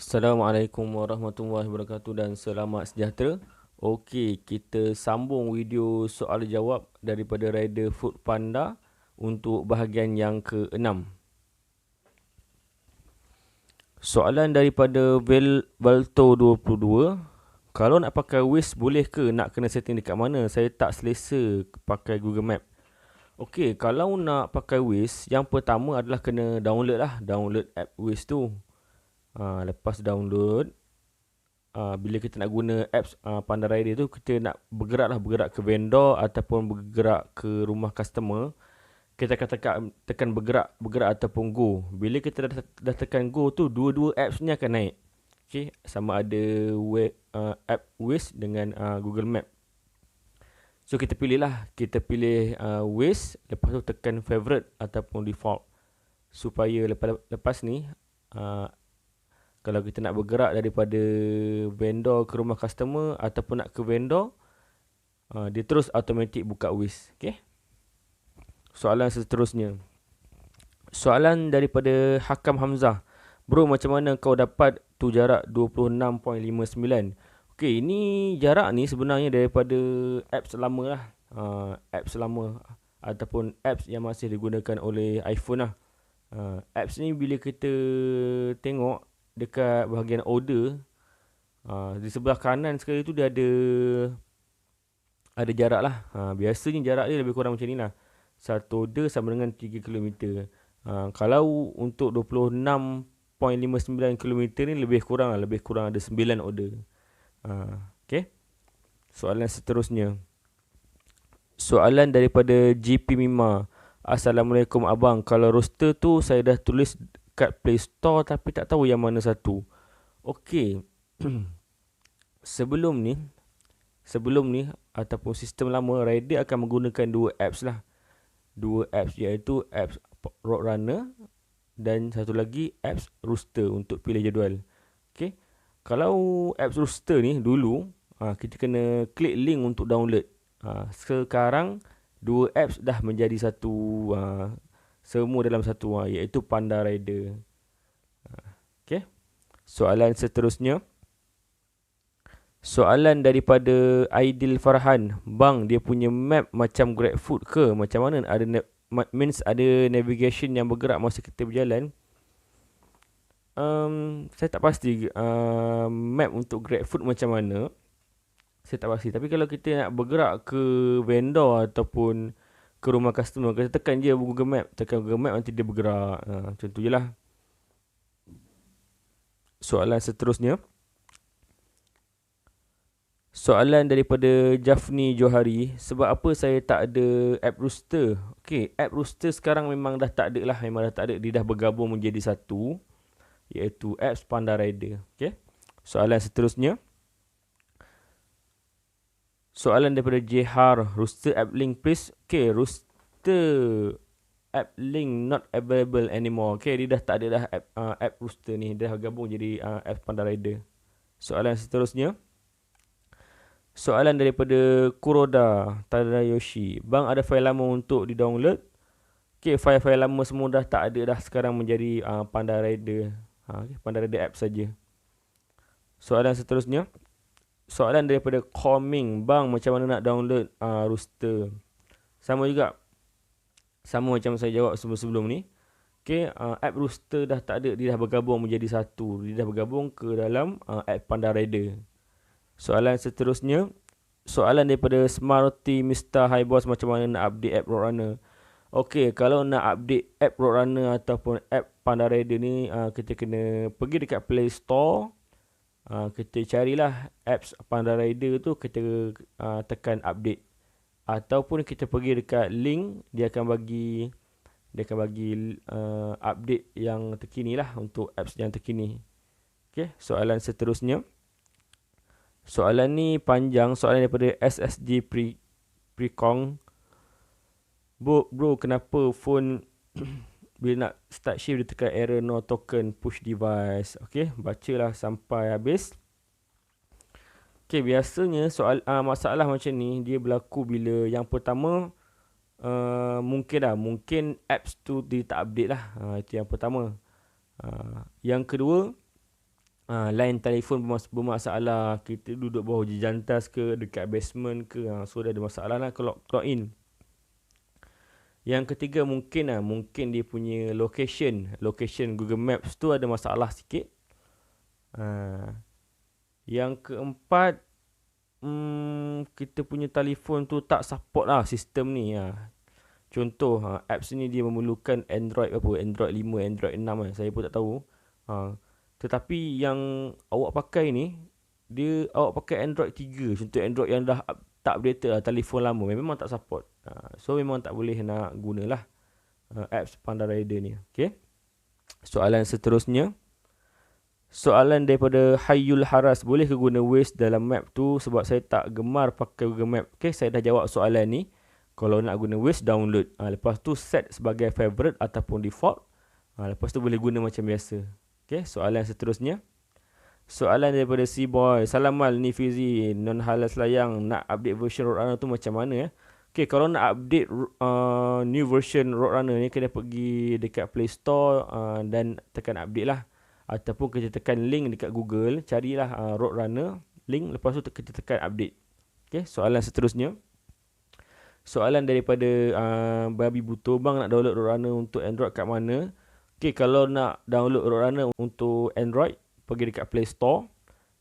Assalamualaikum warahmatullahi wabarakatuh dan selamat sejahtera. Okey, kita sambung video soal jawab daripada rider Food Panda untuk bahagian yang ke-6. Soalan daripada Valto 22. Kalau nak pakai Waze boleh ke? Nak kena setting dekat mana? Saya tak selesa pakai Google Map. Okey, kalau nak pakai Waze, yang pertama adalah kena download app Waze tu. Lepas download, bila kita nak guna apps Panda Rider tu, kita nak bergerak ke vendor ataupun bergerak ke rumah customer, kita akan tekan bergerak ataupun go. Bila kita dah tekan go tu, dua-dua apps ni akan naik. Okay, sama ada app Waze dengan Google Map. So kita pilih Waze, lepas tu tekan favorite ataupun default, supaya lepas ni kalau kita nak bergerak daripada vendor ke rumah customer ataupun nak ke vendor, dia terus automatik buka Waze. Okay? Soalan seterusnya. Soalan daripada Hakam Hamzah. Bro, macam mana kau dapat tu jarak 26.59? Okay, ini jarak ni sebenarnya daripada apps lama lah. Apps lama ataupun apps yang masih digunakan oleh iPhone lah. Apps ni bila kita tengok dekat bahagian order, di sebelah kanan sekali tu dia ada jarak lah. Biasanya jarak dia lebih kurang macam ni lah. Satu order sama dengan 3 km. Kalau untuk 26.59 km ni lebih kurang ada 9 order. Okay. Soalan seterusnya. Soalan daripada GP Mima. Assalamualaikum abang. Kalau roster tu saya dah tulis kat Play Store tapi tak tahu yang mana satu. Okey. Sebelum ni ataupun sistem lama, rider akan menggunakan dua apps lah. Dua apps iaitu apps Roadrunner dan satu lagi apps Rooster untuk pilih jadual. Okey. Kalau apps Rooster ni dulu kita kena klik link untuk download. Sekarang dua apps dah menjadi satu, semua dalam satu, iaitu Panda Rider. Okey. Soalan seterusnya. Soalan daripada Aidil Farhan. Bang, dia punya map macam GrabFood ke? Macam mana? Ada navigation yang bergerak masa kita berjalan? Saya tak pasti map untuk GrabFood macam mana. Saya tak pasti. Tapi kalau kita nak bergerak ke vendor ataupun ke rumah customer, kita tekan je Google Map. Tekan Google Map, nanti dia bergerak. Macam tu je lah. Soalan seterusnya. Soalan daripada Jafni Johari. Sebab apa saya tak ada app Rooster? Okay, app Rooster sekarang memang dah tak ada lah. Memang dah tak ada. Dia dah bergabung menjadi satu, iaitu apps Panda Rider. Okay. Soalan seterusnya. Soalan daripada Jehar. Rooster app link please. Okay, Rooster app link not available anymore. Okay, dia dah tak ada dah app Rooster ni. Dia dah gabung jadi app Panda Rider. Soalan seterusnya. Soalan daripada Kuroda Tadayoshi. Bang, ada fail lama untuk di-download? Okay, fail-fail lama semua dah tak ada dah. Sekarang menjadi Panda Rider. Okay, Panda Rider app saja. Soalan seterusnya. Soalan daripada Coming. Bang, macam mana nak download Rooster? Sama juga. Sama macam saya jawab sebelum ni. Okay, app Rooster dah tak ada. Dia dah bergabung menjadi satu. Dia dah bergabung ke dalam app Panda Rider. Soalan seterusnya. Soalan daripada Smarty Mr. Hi Boss. Macam mana nak update app Roadrunner? Okay, kalau nak update app Roadrunner ataupun app Panda Rider ni, kita kena pergi dekat Play Store. Kita carilah apps Panda Rider tu, kita tekan update. Ataupun kita pergi dekat link, dia akan bagi update yang terkini lah, untuk apps yang terkini. Okay, soalan seterusnya. Soalan ni panjang. Soalan daripada SSG Precong. Bro, kenapa phone bila nak start shift dia tekan error no token push device? Okay, bacalah sampai habis. Okay, biasanya masalah macam ni dia berlaku bila yang pertama, mungkin apps tu dia tak update lah. Itu yang pertama. Yang kedua, line telefon bermasalah, kita duduk bawah jejantas ke, dekat basement ke, so dah ada masalah lah kalau log in. Yang ketiga mungkin dia punya location Google Maps tu ada masalah sikit. Yang keempat, kita punya telefon tu tak support lah sistem ni. Contoh, apps ni dia memerlukan Android 5, Android 6 saya pun tak tahu. Tetapi yang awak pakai ni, awak pakai Android 3, contoh Android yang dah tak updated lah, telefon lama, memang tak support. So memang tak boleh nak gunalah apps Panda Rider ni. Okay. Soalan seterusnya, soalan daripada Hayyul Haras, boleh ke guna Waze dalam map tu sebab saya tak gemar pakai Google Map. Okay, saya dah jawab soalan ni. Kalau nak guna Waze, download. Lepas tu set sebagai favorite ataupun default. Lepas tu boleh guna macam biasa. Okay, soalan seterusnya, soalan daripada C-Boy. Salam Mal, ni Fizi, non halal selayang, nak update version Roadrunner tu macam mana? Okay, kalau nak update new version Roadrunner ni, kena pergi dekat Play Store dan tekan update lah. Ataupun kita tekan link dekat Google, carilah Roadrunner, link, lepas tu kita tekan update. Okay, soalan seterusnya, soalan daripada Babi Buto, bang nak download Roadrunner untuk Android kat mana? Okay, kalau nak download Roadrunner untuk Android, pergi dekat Play Store.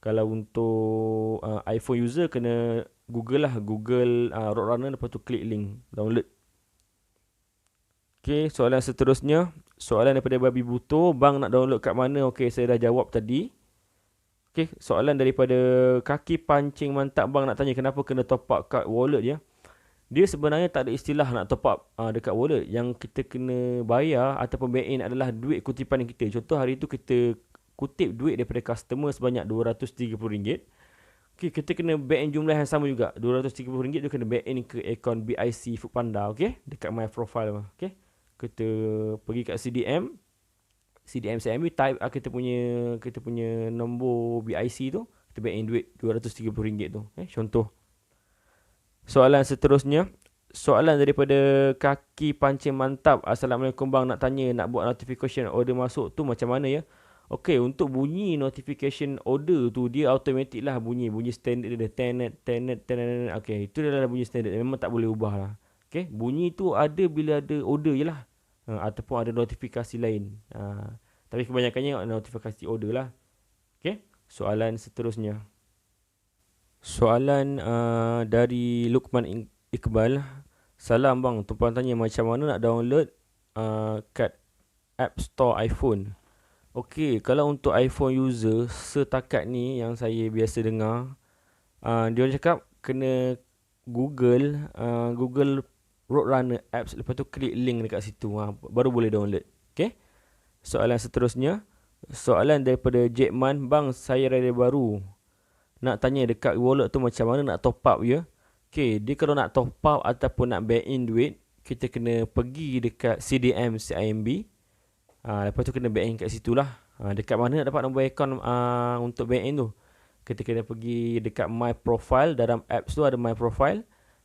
Kalau untuk iPhone user, kena Google lah, Google Roadrunner, lepas tu klik link, download. Okay, soalan seterusnya, soalan daripada Babi Buto, bang nak download kat mana? Okay, saya dah jawab tadi. Okay, soalan daripada Kaki Pancing Mantap, bang nak tanya kenapa kena top up kat wallet ya? Dia sebenarnya tak ada istilah nak top up dekat wallet. Yang kita kena bayar ataupun bank in adalah duit kutipan kita. Contoh hari tu kita kutip duit daripada customer sebanyak RM230. Okay, kita kena bank in jumlah yang sama juga. RM230 tu kena bank in ke akaun BIC Foodpanda. Okay, dekat my profile. Okay, kita pergi kat CDM CMB, type kita punya nombor BIC tu, kita bank in duit RM230 tu. Contoh. Soalan seterusnya, soalan daripada Kaki Pancing Mantap. Assalamualaikum bang, nak tanya, nak buat notification order masuk tu macam mana ya? Okey, untuk bunyi notification order tu, dia automatic lah bunyi standard dia, tenet. Okey, itu adalah bunyi standard, memang tak boleh ubah lah. Okey, bunyi tu ada bila ada order je lah, ataupun ada notifikasi lain. Tapi kebanyakannya notifikasi order lah. Okey, soalan seterusnya, soalan dari Lukman Iqbal. Salam bang, tuan tanya macam mana nak download kat App Store iPhone. Okey, kalau untuk iPhone user, setakat ni yang saya biasa dengar, dia cakap kena Google Roadrunner apps, lepas tu klik link dekat situ, baru boleh download. Okey, soalan seterusnya, soalan daripada Jackman, bang saya rider baru, nak tanya dekat wallet tu macam mana nak top up ya? Okay, dia kalau nak top up ataupun nak bank in duit, kita kena pergi dekat CDM CIMB. Lepas tu kena bank in kat situ lah. Dekat mana nak dapat nombor akaun untuk bank in tu? Kita kena pergi dekat My Profile. Dalam apps tu ada My Profile.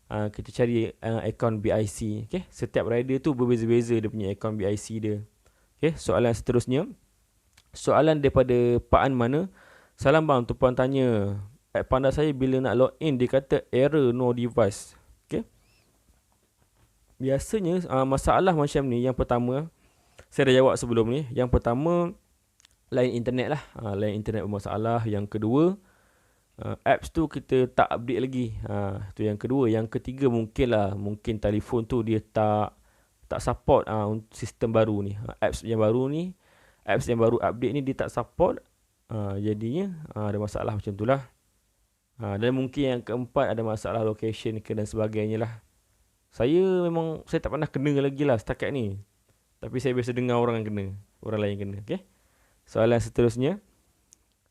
Kita cari akaun BIC. Okay, setiap rider tu berbeza-beza dia punya akaun BIC dia. Okay, soalan seterusnya, soalan daripada Pak An mana. Salam bang, tuan tanya, app Panda saya bila nak login dia kata error no device. Okay, biasanya masalah macam ni, yang pertama saya dah jawab sebelum ni. Yang pertama, line internet lah, line internet bermasalah. Yang kedua, apps tu kita tak update lagi. Tu yang kedua. Yang ketiga, mungkin telefon tu dia tak support sistem baru ni. Apps yang baru update ni dia tak support. Jadinya ada masalah macam tu lah. Dan mungkin yang keempat, ada masalah location dan sebagainya lah. Saya tak pernah kena lagi lah setakat ni. Tapi saya biasa dengar orang lain kena. Okay? Soalan seterusnya,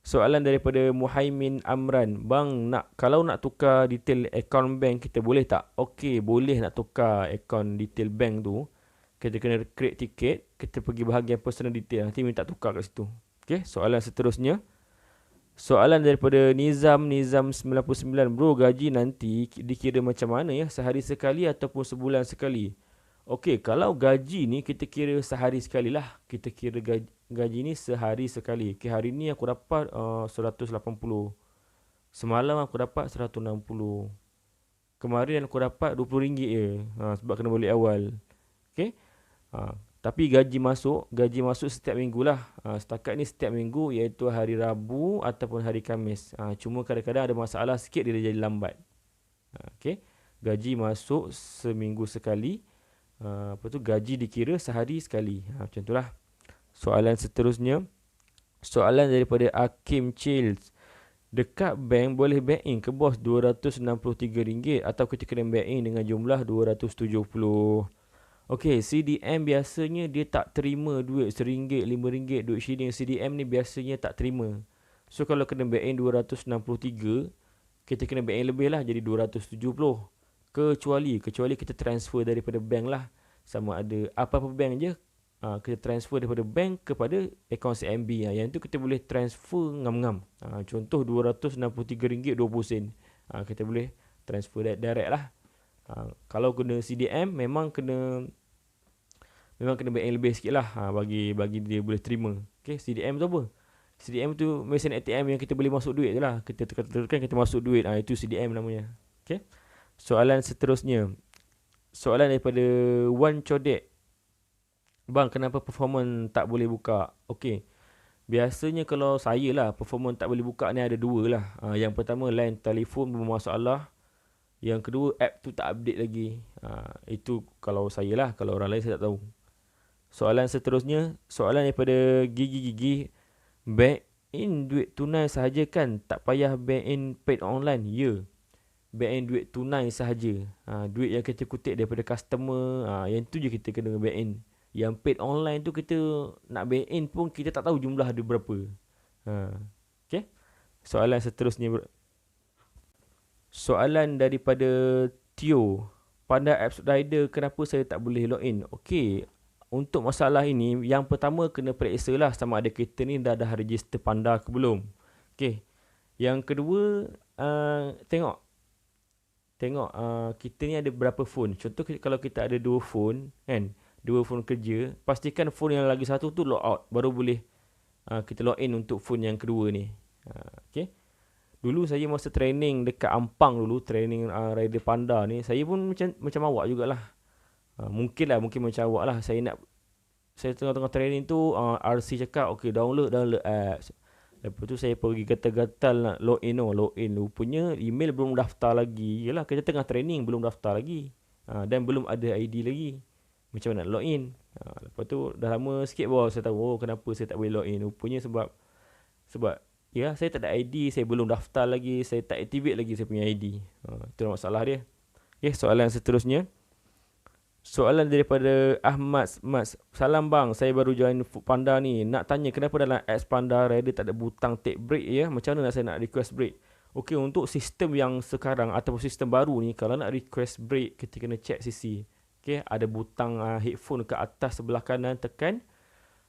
soalan daripada Muhaimin Amran. Bang, kalau nak tukar detail akaun bank kita boleh tak? Okey, boleh nak tukar akaun detail bank tu. Kita kena create tiket, kita pergi bahagian personal detail, nanti minta tukar kat situ. Okey, soalan seterusnya, soalan daripada Nizam 99. Bro, gaji nanti dikira macam mana ya? Sehari sekali ataupun sebulan sekali? Okey, kalau gaji ni kita kira sehari sekali lah. Kita kira gaji ni sehari sekali. Okey, hari ni aku dapat 180. Semalam aku dapat 160. Kemarin aku dapat RM20 je. Sebab kena balik awal. Okey. Tapi gaji masuk setiap minggu lah. Setakat ni setiap minggu iaitu hari Rabu ataupun hari Khamis. Cuma kadang-kadang ada masalah sikit dia jadi lambat. Okey. Gaji masuk seminggu sekali. Apa tu, gaji dikira sehari sekali. Macam itulah. Soalan seterusnya. Soalan daripada Hakim Chills. Dekat bank boleh bank in ke bos RM263 atau kita kena bank in dengan jumlah 270. Okey, CDM biasanya dia tak terima duit RM1, RM5, duit shilling. CDM ni biasanya tak terima. So kalau kena bank in 263, kita kena bank in lebih lah, jadi 270. Kecuali kita transfer daripada bank lah. Sama ada apa-apa bank je, kita transfer daripada bank kepada akaun CMB. Yang tu kita boleh transfer ngam-ngam. Contoh RM263.20. Kita boleh transfer direct lah. Kalau kena CDM memang kena bank in lebih sikit lah, bagi dia boleh terima. Okay, CDM tu apa? CDM tu mesin ATM yang kita boleh masuk duit je lah. Kita tekan kita masuk duit. Itu CDM namanya. Okay. Soalan seterusnya. Soalan daripada Wan Codek. Bang, kenapa performance tak boleh buka? Okey. Biasanya kalau saya lah, performance tak boleh buka ni ada dua lah. Yang pertama, line telefon bermasalah. Yang kedua, app tu tak update lagi. Itu kalau saya lah. Kalau orang lain saya tak tahu. Soalan seterusnya. Soalan daripada Gigi. Bank in duit tunai sahaja kan? Tak payah bank in paid online? Ya. Bank in duit tunai sahaja. Duit yang kita kutip daripada customer. Yang tu je kita kena bank in. Yang paid online tu kita nak bank in pun kita tak tahu jumlah ada berapa. Okay. Soalan seterusnya. Soalan daripada Tio. Pada apps rider kenapa saya tak boleh login? Okey. Untuk masalah ini, yang pertama kena periksa lah sama ada kita ni dah register Panda ke belum. Okey. Yang kedua, tengok kita ni ada berapa phone. Contoh kalau kita ada 2 phone kan, 2 phone kerja, pastikan phone yang lagi satu tu log out, baru boleh kita log in untuk phone yang kedua ni. Okay. Dulu saya masa training dekat Ampang dulu, training rider Panda ni, saya pun macam awak jugalah. Mungkin macam awak lah. Saya tengah-tengah training tu, RC cakap okay, download apps. Lepas tu saya pergi gatal-gatal nak login. Rupanya email belum daftar lagi. Yalah, kita tengah training belum daftar lagi. Dan belum ada ID lagi. Macam mana nak login? Lepas tu dah lama sikit baru saya tahu kenapa saya tak boleh login. Rupanya sebab ya, saya tak ada ID, saya belum daftar lagi, saya tak activate lagi saya punya ID. Itu masalah dia. Okay, soalan seterusnya. Soalan daripada Ahmad Mas. Salam bang, saya baru join Panda ni. Nak tanya kenapa dalam apps Panda Rider tak ada butang take break ya? Macam mana saya nak request break? Okey, untuk sistem yang sekarang ataupun sistem baru ni, kalau nak request break kita kena check CC. Okey, ada butang headphone ke atas sebelah kanan, tekan.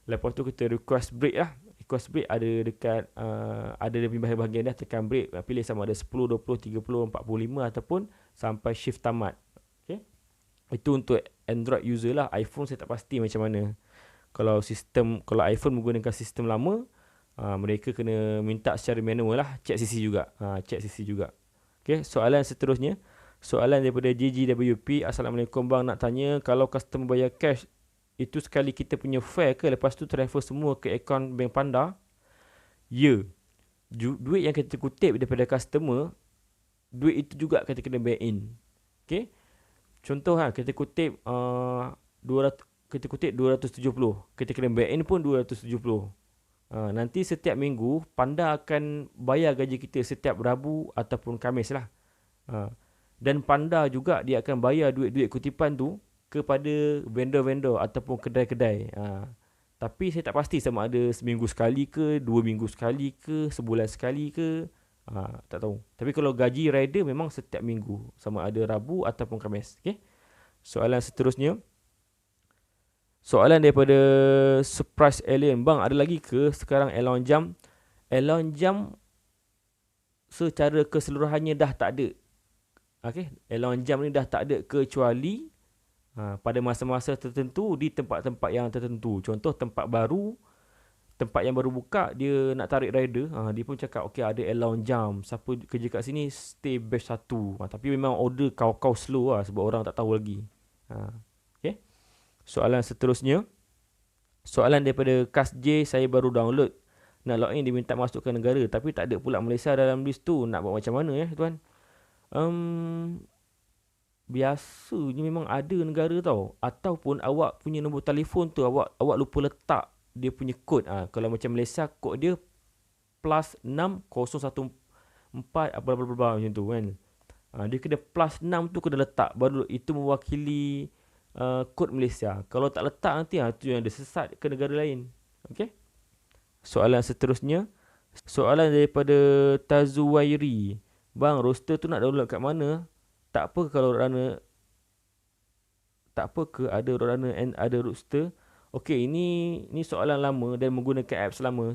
Lepas tu kita request break lah. Request break ada dekat ada di bahagian dah, tekan break. Pilih sama ada 10, 20, 30, 45 ataupun sampai shift tamat. Itu untuk Android user lah. iPhone saya tak pasti macam mana. Kalau iPhone menggunakan sistem lama, mereka kena minta secara manual lah. Check CC juga. Okay, soalan seterusnya. Soalan daripada GGWP. Assalamualaikum bang, nak tanya kalau customer bayar cash, itu sekali kita punya fare ke? Lepas tu transfer semua ke akaun Bank Panda? Ya. Duit yang kita kutip daripada customer, duit itu juga kita kena bank in. Okay. Contoh kita kutip 270, kita kena bank in pun 270. Nanti setiap minggu Panda akan bayar gaji kita setiap Rabu ataupun Khamis lah. Dan Panda juga dia akan bayar duit-duit kutipan tu kepada vendor-vendor ataupun kedai-kedai. Tapi saya tak pasti sama ada seminggu sekali ke, 2 minggu sekali ke, sebulan sekali ke. Tak tahu. Tapi kalau gaji rider memang setiap minggu, sama ada Rabu ataupun Khamis. Okay? Soalan seterusnya. Soalan daripada Surprise Alien. Bang, ada lagi ke sekarang Elon Jam? Elon Jam secara keseluruhannya dah tak ada. Okay? Elon Jam ni dah tak ada kecuali Pada masa-masa tertentu di tempat-tempat yang tertentu. Contoh tempat baru, tempat yang baru buka, dia nak tarik rider, dia pun cakap okay ada allowance jam, siapa kerja kat sini stay batch 1. Tapi memang order kau slow lah sebab orang tak tahu lagi. Okay. Soalan seterusnya, soalan daripada Kas J, saya baru download, nak login dia minta masukkan negara tapi tak ada pula Malaysia dalam list tu, nak buat macam mana tuan? Biasanya memang ada negara tau, ataupun awak punya nombor telefon tu awak lupa letak dia punya kod. Kalau macam Malaysia, kod dia +6014 apa macam tu kan. Dia kena +6 tu kena letak, baru itu mewakili kod Malaysia. Kalau tak letak nanti tu yang dia sesat ke negara lain. Okey. Soalan seterusnya, soalan daripada Tazuwairi. Bang, roster tu nak download kat mana? Tak apa kalau runner, tak apa ke ada runner and ada roster? Okey, ini soalan lama dan menggunakan apps lama.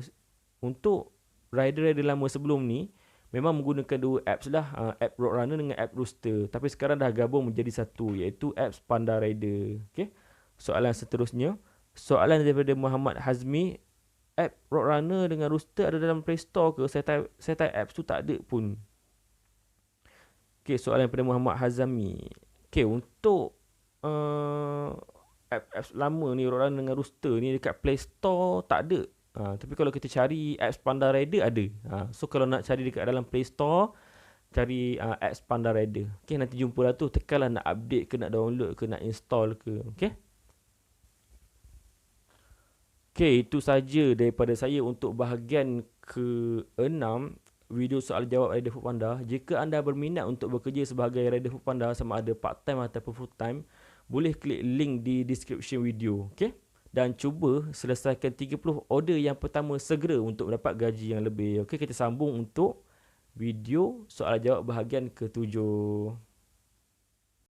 Untuk rider-rider lama sebelum ni memang menggunakan dua apps lah, app Roadrunner dengan app Rooster. Tapi sekarang dah gabung menjadi satu, iaitu apps Panda Rider. Okay. Soalan seterusnya, soalan daripada Muhammad Hazmi. App Roadrunner dengan Rooster ada dalam Play Store ke? Saya type apps tu tak ada pun. Okay, soalan daripada Muhammad Hazmi. Okay, untuk apps lama ni, Roadrunner dengan Rooster ni, dekat Play Store tak ada. Tapi kalau kita cari apps Panda Rider ada. So kalau nak cari dekat dalam Play Store, cari apps Panda Rider. Okay, nanti jumpa lah tu. Tekanlah nak update ke, nak download ke, nak install ke. Okay. Okay, itu saja daripada saya untuk bahagian ke-6 video soal jawab Rider Food Panda. Jika anda berminat untuk bekerja sebagai Rider Food Panda, sama ada part time ataupun full time, boleh klik link di description video. Okay. Dan cuba selesaikan 30 order yang pertama segera untuk mendapat gaji yang lebih. Okey, kita sambung untuk video soal jawab bahagian ke-7.